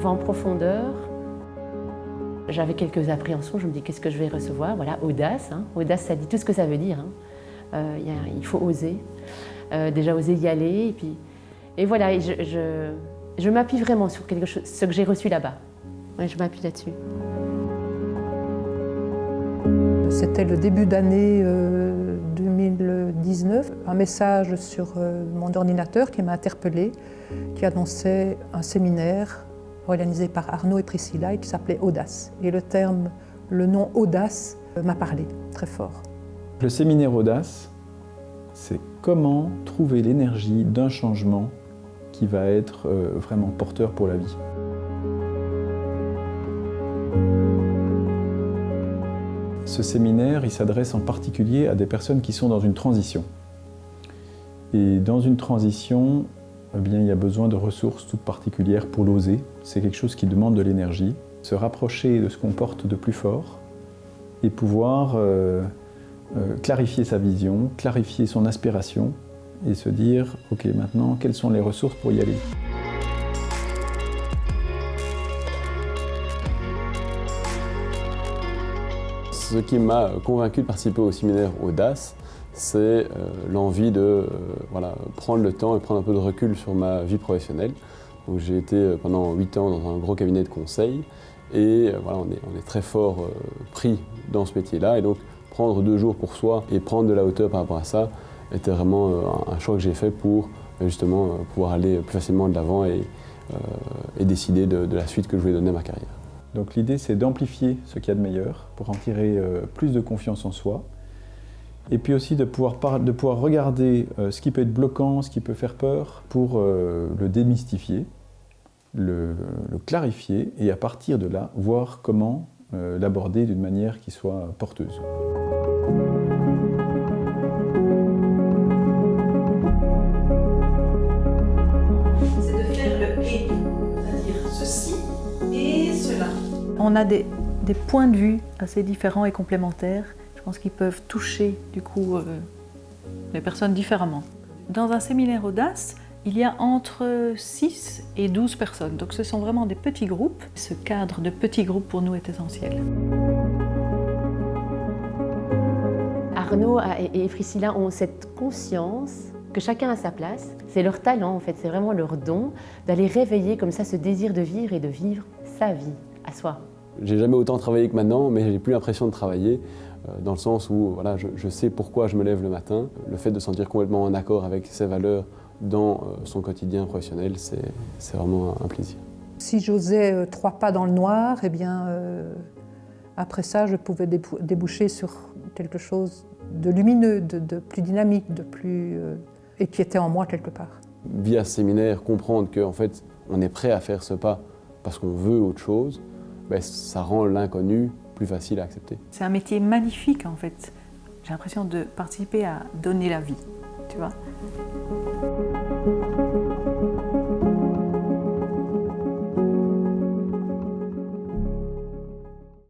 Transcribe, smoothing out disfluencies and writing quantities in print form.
va en profondeur. J'avais quelques appréhensions, je me dis qu'est-ce que je vais recevoir, voilà, audace. Audace, ça dit tout ce que ça veut dire. Il faut oser, déjà oser y aller. Et voilà, je m'appuie vraiment sur quelque chose, ce que j'ai reçu là-bas. Ouais, je m'appuie là-dessus. C'était le début d'année 2019, un message sur mon ordinateur qui m'a interpellée, qui annonçait un séminaire organisé par Arnaud et Priscilla et qui s'appelait Audace. Et le nom Audace m'a parlé très fort. Le séminaire Audace, c'est comment trouver l'énergie d'un changement qui va être vraiment porteur pour la vie. Ce séminaire, il s'adresse en particulier à des personnes qui sont dans une transition. Et dans une transition, eh bien, il y a besoin de ressources toutes particulières pour l'oser. C'est quelque chose qui demande de l'énergie. Se rapprocher de ce qu'on porte de plus fort et pouvoir clarifier sa vision, clarifier son aspiration et se dire « Ok, maintenant, quelles sont les ressources pour y aller ?» Ce qui m'a convaincu de participer au séminaire Audace, c'est l'envie de prendre le temps et prendre un peu de recul sur ma vie professionnelle. J'ai été pendant 8 ans dans un gros cabinet de conseil et on est très fort pris dans ce métier-là. Et donc prendre 2 jours pour soi et prendre de la hauteur par rapport à ça était vraiment un choix que j'ai fait pour justement pouvoir aller plus facilement de l'avant et décider de la suite que je voulais donner à ma carrière. Donc l'idée, c'est d'amplifier ce qu'il y a de meilleur pour en tirer plus de confiance en soi. Et puis aussi de pouvoir regarder ce qui peut être bloquant, ce qui peut faire peur, pour le démystifier, le clarifier et à partir de là, voir comment l'aborder d'une manière qui soit porteuse. C'est de faire le « et », c'est-à-dire ceci et cela. On a des points de vue assez différents et complémentaires. Je pense qu'ils peuvent toucher du coup les personnes différemment. Dans un séminaire Audace, il y a entre 6 et 12 personnes. Donc ce sont vraiment des petits groupes. Ce cadre de petits groupes pour nous est essentiel. Arnaud et Priscilla ont cette conscience que chacun a sa place. C'est leur talent en fait, c'est vraiment leur don d'aller réveiller comme ça ce désir de vivre et de vivre sa vie à soi. J'ai jamais autant travaillé que maintenant, mais j'ai plus l'impression de travailler dans le sens où je sais pourquoi je me lève le matin. Le fait de se sentir complètement en accord avec ses valeurs dans son quotidien professionnel, c'est vraiment un plaisir. Si j'osais 3 pas dans le noir, eh bien, après ça, je pouvais déboucher sur quelque chose de lumineux, de plus dynamique, et qui était en moi quelque part. Via ce séminaire, comprendre qu'en fait, on est prêt à faire ce pas parce qu'on veut autre chose, ça rend l'inconnu plus facile à accepter. C'est un métier magnifique en fait. J'ai l'impression de participer à donner la vie, tu vois.